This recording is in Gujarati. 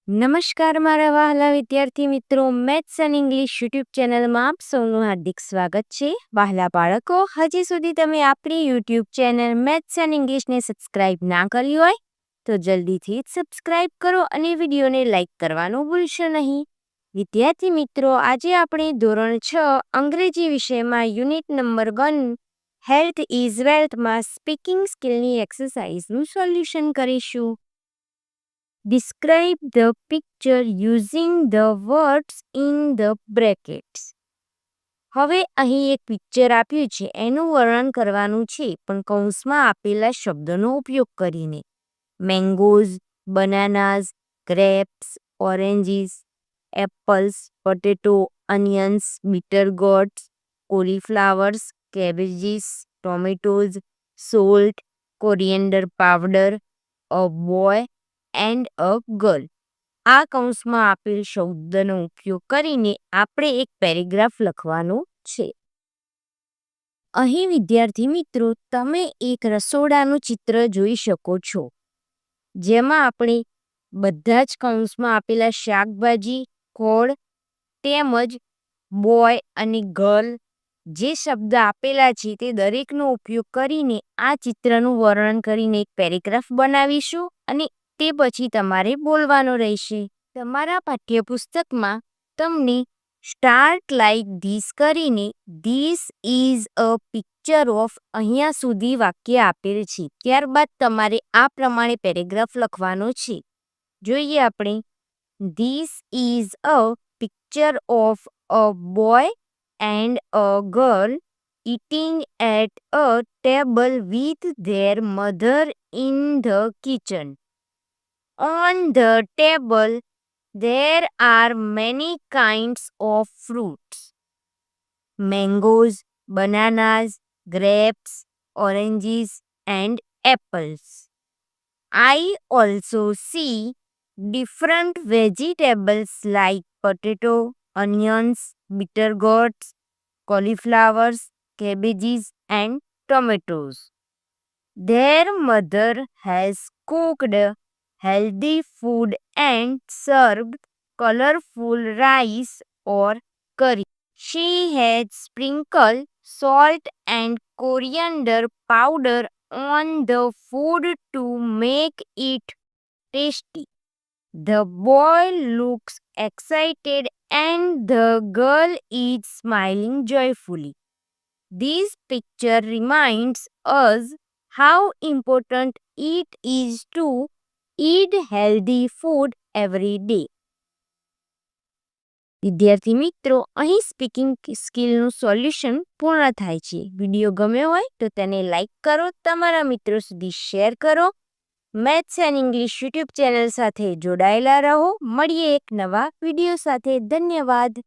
નમસ્કાર મારા વહાલા વિદ્યાર્થી મિત્રો, મેથ્સ એન્ડ ઇંગ્લિશ યુટ્યુબ ચેનલમાં આપ સૌનું હાર્દિક સ્વાગત છે. વહાલા બાળકો, હજી સુધી તમે આપણી યુટ્યુબ ચેનલ મેથ્સ એન્ડ ઇંગ્લિશને સબસ્ક્રાઇબ ના કરી હોય તો જલ્દીથી જ સબસ્ક્રાઇબ કરો અને વિડીયોને લાઇક કરવાનું ભૂલશો નહીં. વિદ્યાર્થી મિત્રો, આજે આપણે ધોરણ 6 અંગ્રેજી વિષયમાં યુનિટ નંબર 1 હેલ્થ ઇઝ વેલ્થમાં સ્પીકિંગ સ્કિલની એક્સરસાઇઝનું સોલ્યુશન કરીશું. Describe the picture using the words in the brackets. હવે અહીં એક પિક્ચર આપ્યું છે, એનું વર્ણન કરવાનું છે, પણ કૌંસમાં આપેલા શબ્દનો ઉપયોગ કરીને. Mangoes, bananas, grapes, oranges, apples, potato, onions, bitter gourds, cauliflowers, cabbages, tomatoes, salt, coriander powder, a boy and a girl. આ કૌંસમાં આપેલ શબ્દનો ઉપયોગ કરીને આપણે એક પેરેગ્રાફ લખવાનો છે. અહીં વિદ્યાર્થી મિત્રો, તમે એક રસોડાનું ચિત્ર જોઈ શકો છો, જેમાં આપણે બધા જ કૌંસમાં આપેલા શાકભાજી, ફળ તેમજ બોય અને ગર્લ જે શબ્દ આપેલા છે તે દરેકનો ઉપયોગ કરીને આ ચિત્રનું વર્ણન કરીને એક પેરેગ્રાફ બનાવીશું અને તે પછી તમારે બોલવાનો રહેશે. તમારા પાઠ્યપુસ્તકમાં તમને સ્ટાર્ટ લાઈક ધીસ કરીને this is a picture of અહીંયા સુધી વાક્ય આપેલ છે. ત્યારબાદ તમારે આ પ્રમાણે પેરેગ્રાફ લખવાનો છે. જોઈએ આપણે. This is a picture of a boy and a girl eating at a table with their mother in the kitchen. On the table, there are many kinds of fruits. Mangoes, bananas, grapes, oranges, and apples. I also see different vegetables like potato, onions, bitter gourds, cauliflowers, cabbages, and tomatoes. Their mother has cooked healthy food and served colorful rice or curry. She had sprinkled salt and coriander powder on the food to make it tasty. The boy looks excited and the girl is smiling joyfully. This picture reminds us how important it is to eat healthy food every day. વિદ્યાર્થી મિત્રો, અહીં સ્પીકિંગ સ્કિલનું સોલ્યુશન પૂર્ણ થાય છે. વિડીયો ગમ્યો હોય તો તેને લાઈક કરો, તમારા મિત્રો સુધી શેર કરો. Maths and English YouTube channel સાથે જોડાયેલા રહો. મળીએ એક નવા વિડીયો સાથે. ધન્યવાદ.